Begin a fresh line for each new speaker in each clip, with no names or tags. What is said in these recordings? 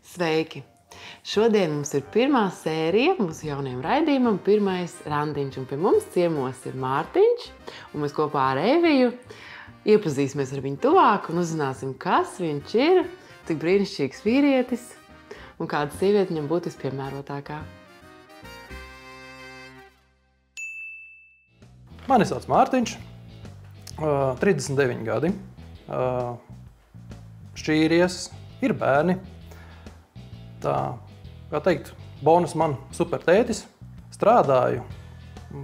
Sveiki! Šodien mums ir pirmā sērija mūsu jaunajam raidījumam, pirmais randiņš. Un pie mums ciemos ir Mārtiņš, un mēs kopā ar Eviju iepazīsimies ar viņu tuvāk un uzzināsim, kas viņš ir, cik brīnišķīgs vīrietis un kāda sieviete viņam būtu vispiemērotākā.
Mani sauc Mārtiņš, 39 gadi, šķīries, ir bērni. Tā, kā teikt, bonus man super tētis. Strādāju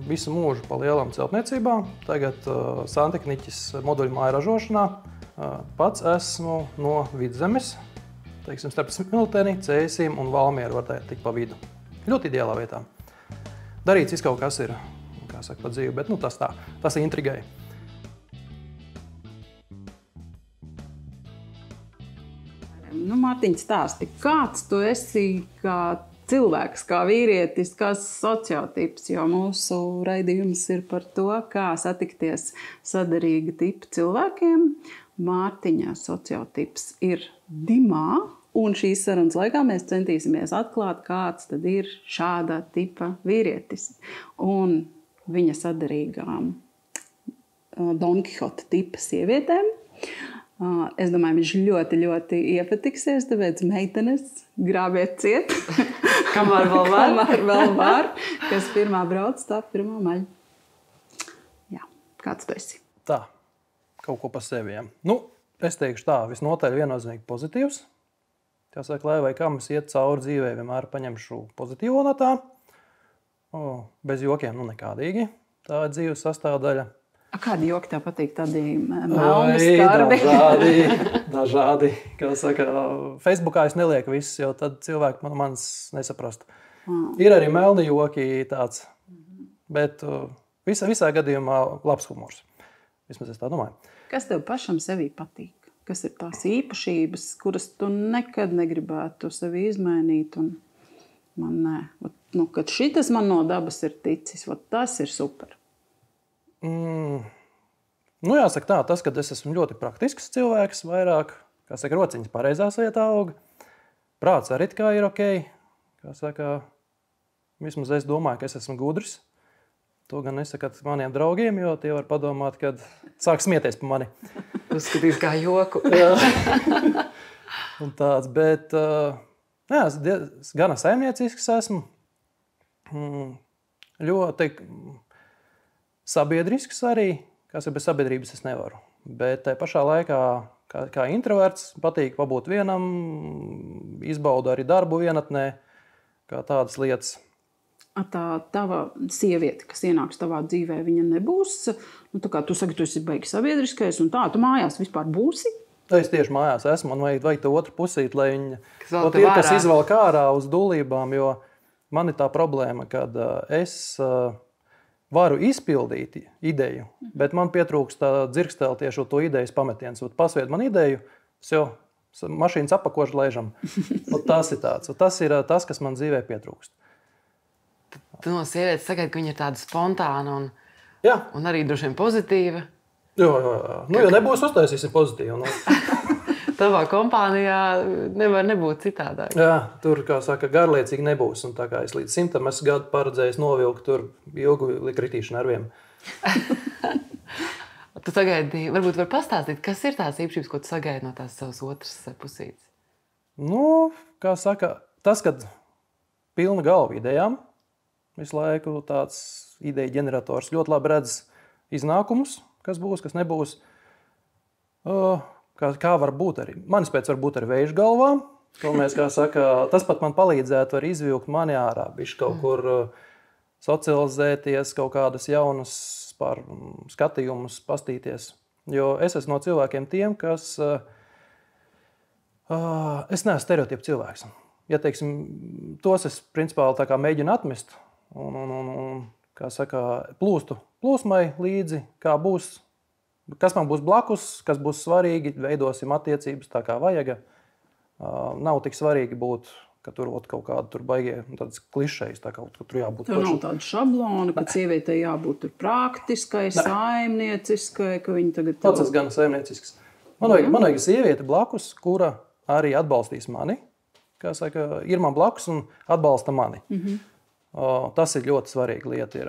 visu mūžu pa lielam celtniecībā. Tagad santehniķis moduļu māju ražošanā. Pats esmu no Vidzemes, teiksim, starp Smilteni, Cēsīm un Valmieru var teikt tik pa vidu. Ļoti ideālā vietā. Darīts viss kaut kas ir, kā saka, pa dzīvi, bet tas intrigēja.
Mārtiņ, stāsti, kāds tu esi kā cilvēks, kā vīrietis, kā sociotips, jo mūsu raidījums ir par to, kā satikties sadarīga tipa cilvēkiem. Mārtiņa sociotips ir Dimā, un šīs sarunas laikā mēs centīsimies atklāt, kāds tad ir šāda tipa vīrietis. Un viņa sadarīgām Don Kihota tipa sievietēm. Es domāju, viņš ļoti, ļoti iepatiksies, tāpēc meitenes grābiet ciet.
Kamēr vēl var.
Kamēr vēl var, kas pirmā brauc, tā pirmā maļ. Jā, kāds tu esi?
Tā, kaut ko pa sevi. Es teikšu tā, visnotaļ viennozīmīgi pozitīvs. Jāsaka, lai vai kā mēs iet cauri dzīvē, vienmēr paņemšu pozitīvo no tā. Bez jokiem, nekādīgi. Tā ir dzīves sastāvdaļa.
Kādi joki tev patīk? Tādi melni, skarbi?
Dažādi. Kā saka, Facebookā es nelieku visus, jo tad cilvēki manis nesaprastu. Ir arī melni joki tāds, bet visā gadījumā labs humors. Vismaz es tā domāju.
Kas tev pašam sevī patīk? Kas ir tās īpašības, kuras tu nekad negribētu sevi izmainīt? Kad šitas man no dabas ir ticis, tas ir super.
Jāsaka tā, tas, ka es esmu ļoti praktisks cilvēks, vairāk, kā saka, rociņas pareizās vietā aug. Prāts arī kā ir ok. Kā saka, vismaz es domāju, ka es esmu gudrs. To gan nesakat maniem draugiem, jo tie var padomāt, kad sāk smieties pa mani.
Uzskatīt kā joku.
Un tāds, bet es gana saimniecisks esmu. Ļoti sabiedrisks arī, kas ir bez sabiedrības es nevaru. Bet tai pašā laikā, kā introverts, patīk pabūt vienam, izbaudu arī darbu vienatnē, kā tādas lietas.
Tā tava sieviete, kas ienāks tavā dzīvē, viņa nebūs, tā kā tu saki, tu esi baigi sabiedriskais, un tā, tu mājās vispār būsi?
Es tieši mājās esmu, man vajag to otru pusīt, lai viņa kas izvelk ārā uz dūlībām, jo man ir tā problēma, kad es varu izpildīt ideju, bet man pietrūkst tā dzirkstēli tieši to idejas pametiens. Pasvied man ideju, mašīnas apakošu laižam. Tas ir tāds. Tas ir tas, kas man dzīvē pietrūkst.
Tu no sievietes sagaidi, ka viņa ir tāda spontāna un arī droši vien pozitīva.
Jā. Ja nebūs uztaisīsi pozitīvi.
Tavā kompānijā nevar nebūt citādāk.
Jā, tur, kā saka, garliecīgi nebūs. Un tā kā es līdz 100 gadu paredzējis novilkt tur ilgu kritīšu nerviem.
Tu sagaidi, varbūt var pastāstīt, kas ir tās īpašības, ko tu sagaidi no tās savas otras pusītes?
Kā saka, tas, kad pilna galva idejām, visu laiku tāds ideja ģenerators ļoti labi redz iznākumus, kas būs, kas nebūs. Kā var būt arī. Manis pēc var būt arī veižu galvām. Tas pat man palīdzētu arī izvilkt mani ārā. Bišķi kaut kur socializēties, kaut kādas jaunas skatījumus pastīties. Jo es esmu no cilvēkiem tiem, kas... Es neesmu stereotipu cilvēks. Ja, teiksim, tos es principāli tā kā mēģinu atmest un kā saka, plūsmai līdzi, kā būs. Kas man būs blakus, kas būs svarīgi, veidosim attiecības tā kā vajag. Nav tik svarīgi būt, ka tur kaut kāda tur baigie tādas klišejas, tā kā tur jābūt.
Tur nav tāda šablona, ka sievietei jābūt tur praktiskai, saimnieciskai, ka viņa tagad...
Pats gan saimniecisks. Man vajag sievieti blakus, kura arī atbalstīs mani, kā saka, ir man blakus un atbalsta mani. Tas ir ļoti svarīga lieta. Ir.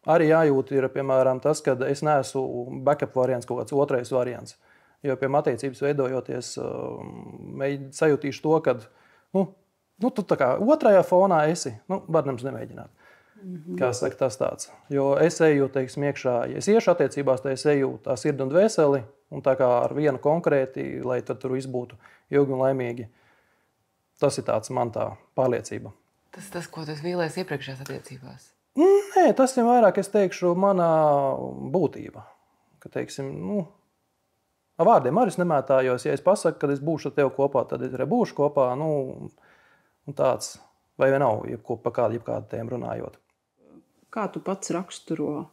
Arī jājūt, ir, piemēram, tas, ka es neesmu backup variants, kaut kāds otrais variants. Jo, piemēram, attiecības veidojoties, sajūtīšu to, ka tu tā kā otrajā fonā esi, var nemaz nemēģināt. Kā saka, tas tāds. Jo es eju, teiksim, iekšā, ja es iešu attiecībās, tad es eju tā sirdi un dvēseli, un tā kā ar vienu konkrēti, lai tad tur viss būtu ilgi un laimīgi. Tas ir tāds man tā pārliecība.
Tas, ko tu vīlies iepriekšējās attiecībās?
Nē, tas ir vairāk, es teikšu, manā būtība. Ka, teiksim, ar vārdiem arī es nemētājos. Ja es pasaku, kad es būšu ar tevi kopā, tad es arī būšu kopā. Tāds, vai nav, par kādu tēmu runājot.
Kā tu pats raksturo?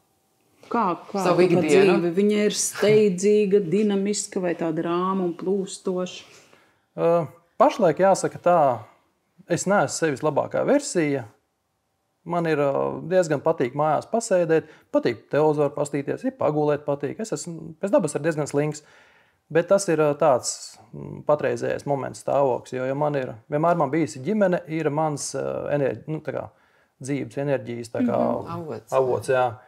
Kā
savu ikdienu?
Dzīve? Viņa ir steidzīga, dinamiska vai tāda rāma un plūstoša?
Pašlaik jāsaka tā, es neesmu sevis labākā versija. Man ir diezgan patīk mājās pasēdēt, patīk televizoru pastīties, ir pagulēt patīk. Es esmu pēc dabas ir diezgan slinks, bet tas ir tāds patreizējais moments stāvoklis, jo man ir, vienmēr man bijusi ģimene, ir mans dzīves enerģijas avots. Jā.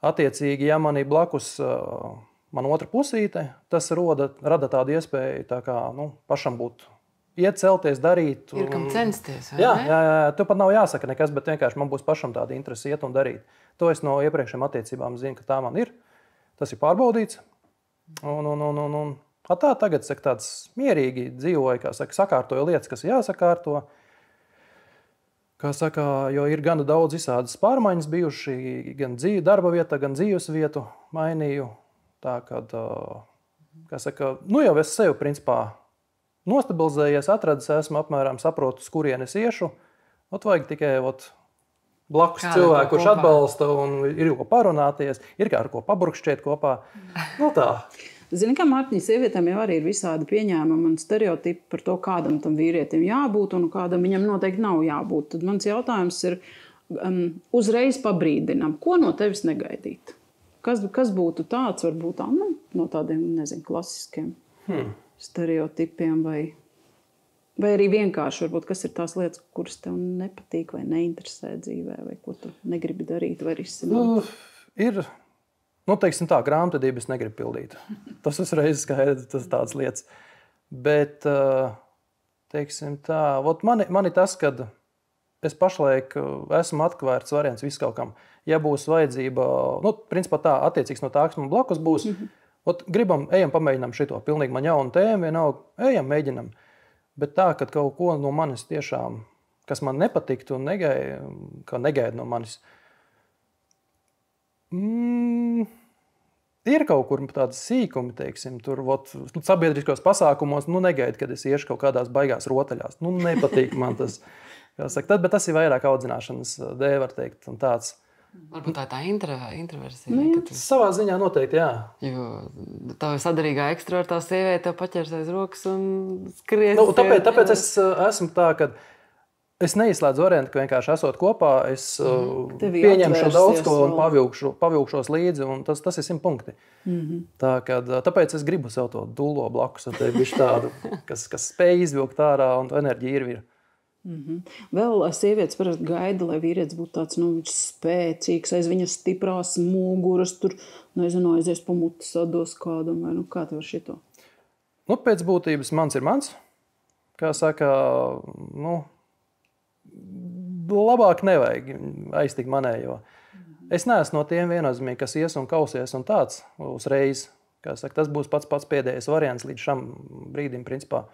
Attiecīgi, ja man ir blakus man otra pusīte, tas rada tādu iespēju pašam būt. Iet, celties, darīt.
Ir kam censties, vai
jā,
ne?
Jā, tu pat nav jāsaka nekas, bet vienkārši man būs pašam tāda interese iet un darīt. To es no iepriekšējām attiecībām zinu, ka tā man ir. Tas ir pārbaudīts. Tagad saka, tāds mierīgi dzīvoju, kā saka, sakārtoju lietas, kas jāsakārto. Kā saka, jo ir gana daudz visādas pārmaiņas bijuši, gan darba vieta, gan dzīves vietu mainīju. Tā, kad, kā saka, jau es sevi principā nostabilizējies, atradis, esmu apmēram saprotu, uz kurien es iešu. Vajag tikai blakus cilvēku, kurš atbalsta un ir ko parunāties, ir ar ko paburkšķēt kopā. Tā.
Zini, kā Mārtiņa, sievietēm jau arī ir visādi pieņēmumi un stereotipi par to, kādam tam vīrietim jābūt un kādam viņam noteikti nav jābūt. Tad mans jautājums ir, uzreiz pabrīdinām, ko no tevis negaidīt? Kas būtu tāds, varbūt no tādiem, nezinu, klasiskiem stereotipiem vai arī vienkārši, varbūt, kas ir tās lietas, kuras tev nepatīk vai neinteresē dzīvē, vai ko tu negribi darīt vai risināt?
Ir, teiksim tā, grāmatvedību es negribu pildīt. Tas uzreiz skaidrs, tas tādas lietas. Bet, teiksim tā, man ir tas, kad es pašlaik esmu atvērts variants visu kaut kam. Ja būs vajadzība, principā tā, attiecīgs no tā, kas man blakus būs, gribam, ejam, pamēģinām šito, pilnīgi man jaunu tēmu, vienalga, ejam, mēģinam. Bet tā, kad kaut ko no manis tiešām, kas man nepatiktu un negaida no manis, ir kaut kur tādas sīkumi, teiksim, tur sabiedriskos pasākumos, negaida, kad es iešu kaut kādās baigās rotaļās. Nepatīk man tas, bet tas ir vairāk audzināšanas dēļ, var teikt, un tāds.
Varbūt tā introversija.
Savā ziņā noteikti, jā.
Jo tā sadarīgā ekstravertā sieviete tev paķers aiz rokas un skries.
Tāpēc es esmu tā, ka es neizslēdzu variantu, ka vienkārši esot kopā, es pieņemšu daudz ko un pavilkšos līdzi, un tas ir 100 punkti. Tāpēc es gribu sev to dullo blakus, un te ir tādu, kas spēj izvilkt ārā, un to enerģiju ir.
Vēl sievietes parasti gaida, lai vīrietis būtu tāds spēcīgs, aiz viņas stiprās muguras, tur, aizies pa muti sados kādam, vai kā tev ar šito?
Pēc būtības mans ir mans. Kā saka, labāk nevajag aiztikt manējo. Es neesmu no tiem viennozīmīgi, kas ies un kausies un tāds uzreiz. Kā saka, tas būs pats pēdējais variants līdz šam brīdim, principā.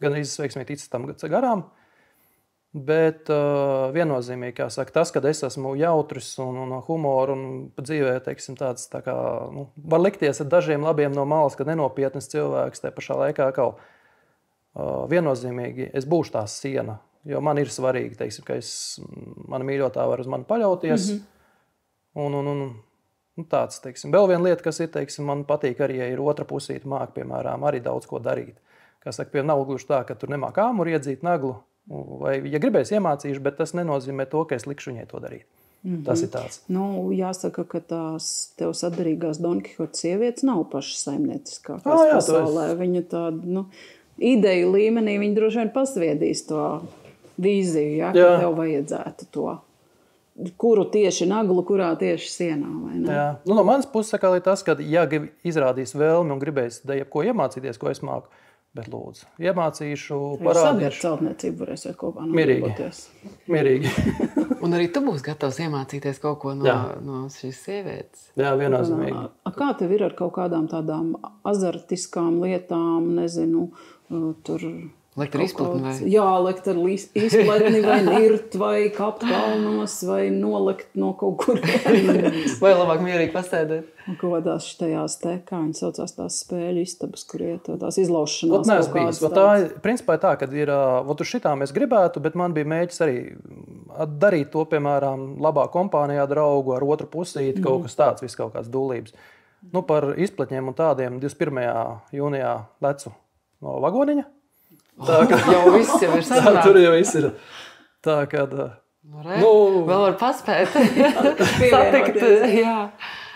Gan izveiksmīgi ticis tam garām. Bet viennozīmīgi, kā saka, tas, kad es esmu jautrs un humoru un dzīvē, teiksim, tāds tā kā, var likties ar dažiem labiem no malas, kad nenopietnas cilvēks, te pašā laikā atkal viennozīmīgi es būšu tā siena, jo man ir svarīgi, teiksim, ka mana mīļotā var uz mani paļauties. Un tāds, teiksim, vēl viena lieta, kas ir, teiksim, man patīk arī, ja ir otra pusīte māk, piemēram, arī daudz ko darīt. Kā saka, nav gluži tā, ka tur nemāk āmuri iedzīt naglu. Vai, ja gribēs, iemācīšu, bet tas nenozīmē to, ka es likšu viņai to darīt. Tas ir tāds.
Jāsaka, ka tās tev sadarīgās Don Kihotas sievietes nav pašas saimnieciskākās pasaulē. Viņa tāda, ideju līmenī viņi droši vien pasviedīs to vīziju, ja, ka tev vajadzētu to. Kuru tieši naglu, kurā tieši sienā, vai ne?
Jā. Nu, no manas puses saka tas, ka ja izrādīs vēlmi un gribēs jebko iemācīties, ko es māku, bet lūdzu, iemācīšu, parādīšu.
Celtniecību varēsiet kopā
nodarboties. Mierīgi.
Un arī tu būsi gatavs iemācīties kaut ko no šīs sievietes.
Jā, viennozīmīgi.
Kā tev ir ar kaut kādām tādām azartiskām lietām, nezinu, tur...
Lekt ar izplatni vai?
Jā, lekt ar izplatni vai nirt vai kapt kalnos vai nolekt no kaut kurienes.
Vai labāk mierīgi pasēdēt?
Un kaut kādās šitajās te, kā viņi saucās tās spēļu istabas, kur iet tās izlaušanās.
Ot neesmu bijis. Tā principā tā, kad ir, uz šitām es gribētu, bet man bija mēģis arī darīt to, piemēram, labā kompānijā draugu ar otru pusīti, kaut kas tāds, viss kaut kāds dūlības. Nu, par izplatņiem un tādiem 21. jūnijā lecu no vagoniņa. Tā, ka,
jau viss jau ir sarunāts.
Tur jau viss ir. Tā, kad...
vēl var paspēt. Satikt, jā.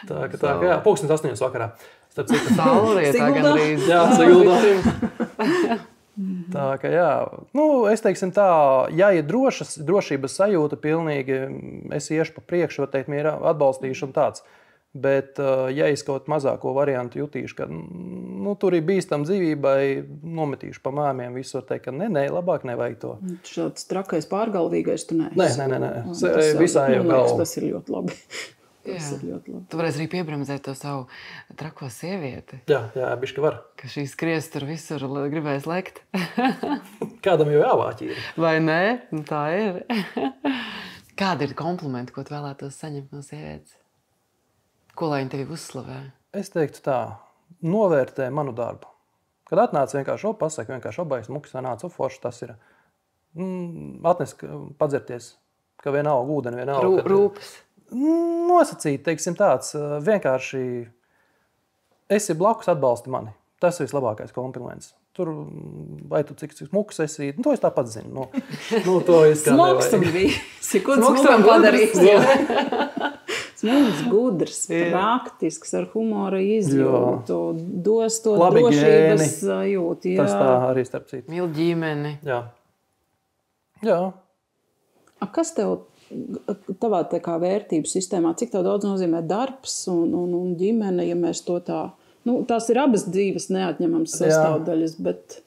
Tā, jā, pulkstens 8 vakarā. Starp citu.
Saulrietā gandrīz.
Jā, Siguldā. Tā, ka jā. Nu, es teiksim tā, ja ir drošības sajūta pilnīgi, es iešu pa priekšu, var teikt, mierā atbalstīšu un tāds. Bet, ja es kaut mazāko variantu jutīšu, ka tur ir bīstam dzīvībai, nometīšu pa māmiem, visu var teikt, ka nē, labāk nevajag to.
Šāds trakais pārgalvīgais tu neesi.
Nē. Visā jau galva.
Tas ir ļoti labi.
Tu varēsi arī piebremzēt to savu trako sievieti.
Jā, bišķi var.
Ka šī skries tur visur gribēs lekt.
Kādam jau jāvāķīri.
Vai nē? Tā ir. Kādi ir komplimenti, ko tu vēlētos saņemt no sievietes? Ko lai viņi tevi uzslavē? Es teiktu tā, novērtē manu darbu. Kad atnāc vienkārši pasaka, vienkārši obais mukas, nāc forši, tas ir. Atnes padzerties, ka vienalga ūdeni, vienalga. Rūpes. Nosacīt, teiksim tāds, vienkārši esi blakus, atbalsti mani. Tas ir vislabākais kompliments. Tur, vai tu cik mukas esi, to es tāpat zinu. To es kā
nevajag. Smoks un visi, ko smokam padarīs. Smuks, gudrs, praktisks, ar humora izjūtu, dos to labi drošības sajūtu.
Tas tā arī starp citu.
Mīl ģimeni.
Jā.
Kas tev tavā tā kā vērtību sistēmā, cik tev daudz nozīmē darbs un ģimene, ja mēs to tā... tās ir abas dzīves neatņemamas sastāvdaļas, bet...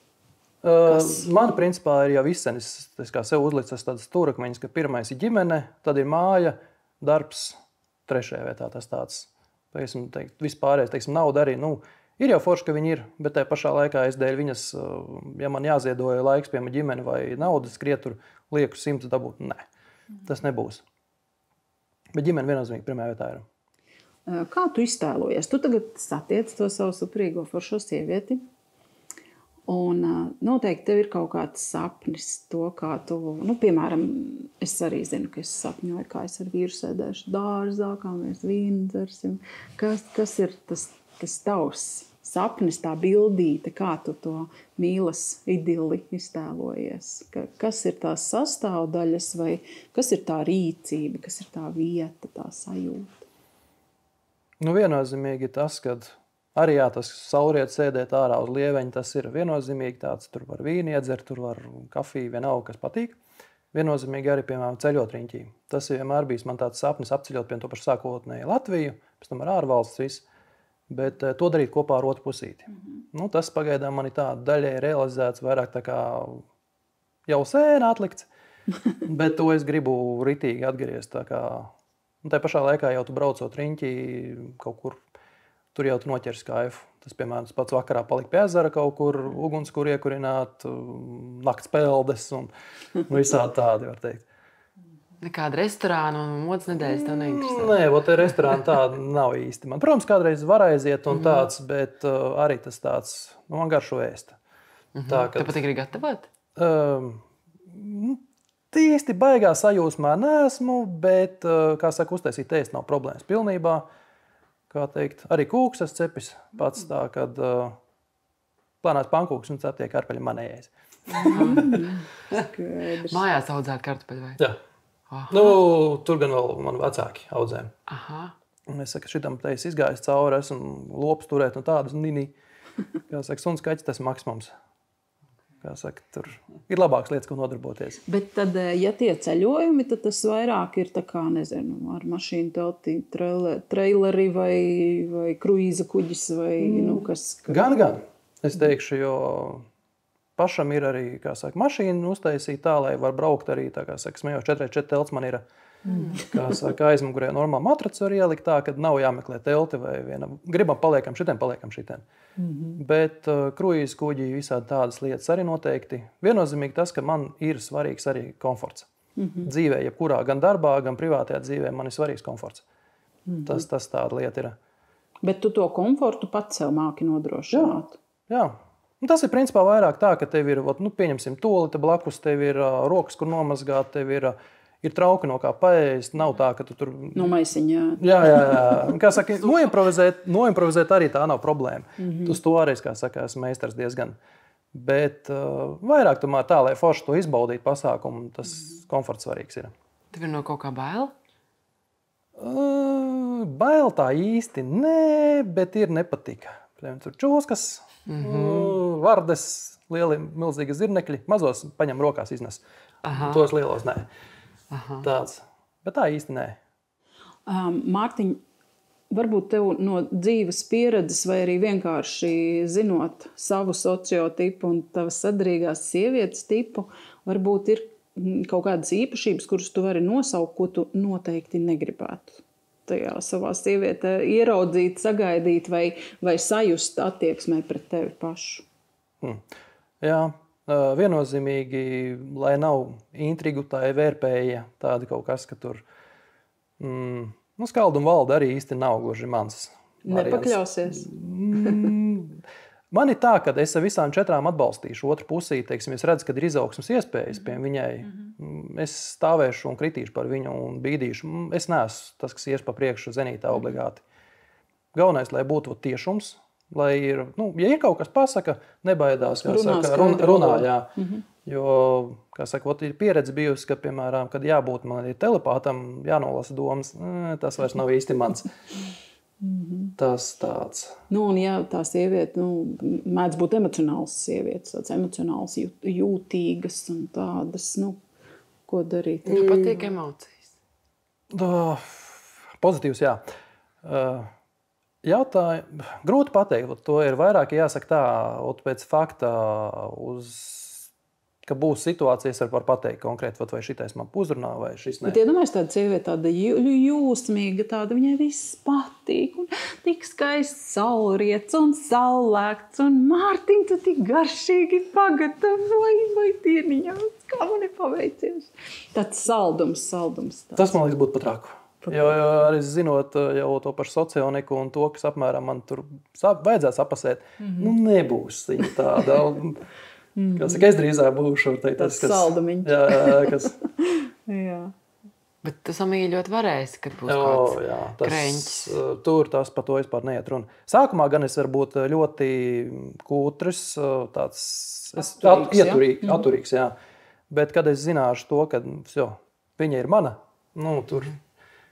Man principā ir jau izsenis, es kā sev uzlicis tādas stūrakmeņas, ka pirmais ir ģimene, tad ir māja, darbs, trešajā vietā tas tāds, vispārējais, teiksim, nauda arī, ir jau forši, ka viņi ir, bet tajā pašā laikā es dēļ viņas, ja man jāziedoja laiks, piemēram, ģimeni vai naudas, skrietur, lieku 100 dabūt, nē, tas nebūs. Bet ģimene viennozīmīgi pirmajā vietā ir.
Kā tu iztēlojies? Tu tagad satiec to savu suprīgo foršo sievieti, un noteikti tev ir kaut kāds sapnis to, kā tu, piemēram, es arī zinu, ka es sapņoju, kā es ar vīru sēdēšu dārzā, kā mēs vīnu dzersim. Kas ir tas tavs sapnis, tā bildīte, kā tu to mīlas idili iztēlojies? Kas ir tās sastāvdaļas vai kas ir tā rīcība, kas ir tā vieta, tā sajūta?
Viennozīmīgi tas, kad arī tas saulriet sēdēt ārā uz lieveņa, tas ir viennozīmīgi tāds, tur var vīni iedzert, tur var kafiju, vienalga, kas patīk. Viennozīmīgi arī, piemēram, ceļot riņķī. Tas vienmēr bijis man tāds sapnis apceļot pie to pašu sākotnēji Latviju, pēc tam ar ārvalsts visu, bet to darīt kopā ar otru pusīti. Tas pagaidām man ir tā daļai realizēts, vairāk tā kā jau sēna atlikts, bet to es gribu ritīgi atgriezt. Tā kā, tā pašā laikā jau tu braucot riņķī kaut kur, tur jau tu noķers kaifu. Tas, piemēram, pats vakarā palika pie ezera kaut kur, ugunskur iekurināt, nakts peldes un visādi tādi, var teikt.
Nekāda restorāna un modas nedēļas tev neinteresē?
Nē, restorāna tāda nav īsti. Man, protams, kādreiz var aiziet un tāds, bet arī tas tāds, man garšo ēst.
Tev patīk arī gatavot?
Īsti baigā sajūsmā neesmu, bet, kā saka, uztaisīt ēst nav problēmas pilnībā. Kā teikt, arī kūks es cepis pats tā, kad plānās pankūks un tiek karpeļi manējais.
Mājās audzēt kartupeļu vai?
Jā. Tur gan vēl man vecāki audzē. Un es saku, šitam teis izgājis cauri, esmu lops turēt un tādas nini. Kā saka, suns kaķis, tas ir maksimums. kā saka, tur ir labākas lietas, ko nodarboties.
Bet tad, ja tie ceļojumi, tad tas vairāk ir tā kā, nezinu, ar mašīnu telti, traileri vai kruīza kuģis vai, kas...
Gan. Es teikšu, jo pašam ir arī, kā saka, mašīna uztaisīt tā, lai var braukt arī, tā kā saka, smējot 4x4 telts man ir... Kā saka, aizmugurē normāli matraci var ielikt tā, ka nav jāmeklē telti vai vienam. Gribam paliekam šitien. Bet kruīzes kuģi visādi tādas lietas arī noteikti. Viennozīmīgi tas, ka man ir svarīgs arī komforts. Dzīvē, jebkurā, gan darbā, gan privātajā dzīvē, man ir svarīgs komforts. Tas tāda lieta ir.
Bet tu to komfortu pats sev māki nodrošināt?
Jā. Un tas ir principā vairāk tā, ka tev ir, pieņemsim tolita blakus, tev ir rokas, kur nomazgāt, tev ir trauki no kā paēst, nav tā, ka tu tur...
No maisiņā.
Jā. Kā saka, noimprovizēt arī tā nav problēma. Uz to arī, kā saka, esmu meistars diezgan. Bet vairāk tomēr tā, lai forši to izbaudītu pasākumu, tas komforts svarīgs ir.
Tev ir no kaut kā bail?
Bail tā īsti nē, bet ir nepatika. Tur čūskas, vardes, lieli, milzīgi zirnekļi, mazos paņem rokās iznes. Tos lielos nē. Tāds. Bet tā īsti nē.
Mārtiņ, varbūt tev no dzīves pieredzes vai arī vienkārši zinot savu sociotipu un tavas sadarīgās sievietes tipu, varbūt ir kaut kādas īpašības, kuras tu vari nosaukt, ko tu noteikti negribētu tajā savā sievietē ieraudzīt, sagaidīt vai sajust attieksmē pret tevi pašu.
Jā. Viennozīmīgi, lai nav intrigu, tā ir vērpēja, tāda kaut kas, ka tur skaldu un valda arī īsti nav gluži mans variants.
Nepakļausies?
Man ir tā, ka es ar visām 4 atbalstīšu otru pusī, teiksim, es redzu, kad ir izaugsmas iespējas pie viņai. Es stāvēšu un kritīšu par viņu un bīdīšu. Es neesmu tas, kas ies pa priekšu zenītā obligāti. Galvenais, lai būtu tiešums. Lai ir, ja ir kaut kas pasaka, nebaidās, runā, jā. Jo, kā saka, ir pieredze bijusi, ka, piemēram, kad jābūt man ir telepātam, jānolasa domas, tas vairs nav īsti mans. Tas tāds.
Un ja tā sieviete, mēdz būt emocionāls sievietes, tāds emocionāls, jūtīgas un tādas, ko darīt?
Patīk emocijas.
Pozitīvs, jā. Grūti pateikt, to ir vairāk jāsaka tā, pēc fakta, ka būs situācijas, var pateikt konkrēti, vai šitais man uzrunā, vai šis ne.
Bet iedomājies tāda sieviete, tāda jūsmīga, tāda viņai viss patīk, un tik skaists saulriets un saulēkts, un Mārtiņ, tu tik garšīgi pagatavoji, vai dieniņā, kā man ir paveicies. Tāds saldums.
Tas, man liekas, būtu pat raku. Jo arī zinot jau to pašu socioniku un to, kas apmēram man tur vajadzētu sapasēt, nebūs viņa tāda. Es drīzāk būšu
tāds saldumiņš.
Jā.
Bet tu samīļot varēsi, kad būs kāds kreņķis.
Tur tas par to vispār neiet runa. Sākumā gan es varu būt ļoti kūtris, tāds atturīgs, jā. Bet kad es zināšu to, ka viņa ir mana, tur...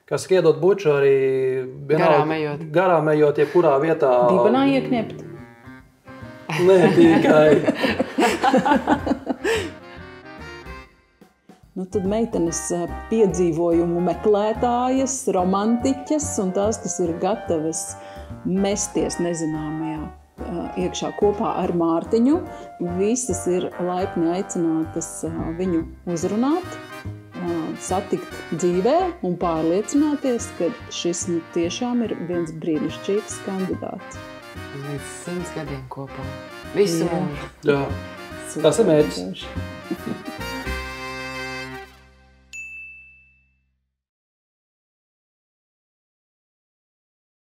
Kas iedot buču arī garām ejot, jebkurā vietā.
Dibenā iekņept?
Nē, tikai.
Tad meitenes piedzīvojumu meklētājas, romantiķas un tās, kas ir gatavas mesties nezināmajā iekšā kopā ar Mārtiņu, visas ir laipni aicinātas viņu uzrunāt, satikt dzīvē un pārliecināties, ka šis tiešām ir viens brīnišķīgs kandidāts.
Līdz 100 gadiem kopā. Visu mūžu.
Jā. Tas ir mērķis.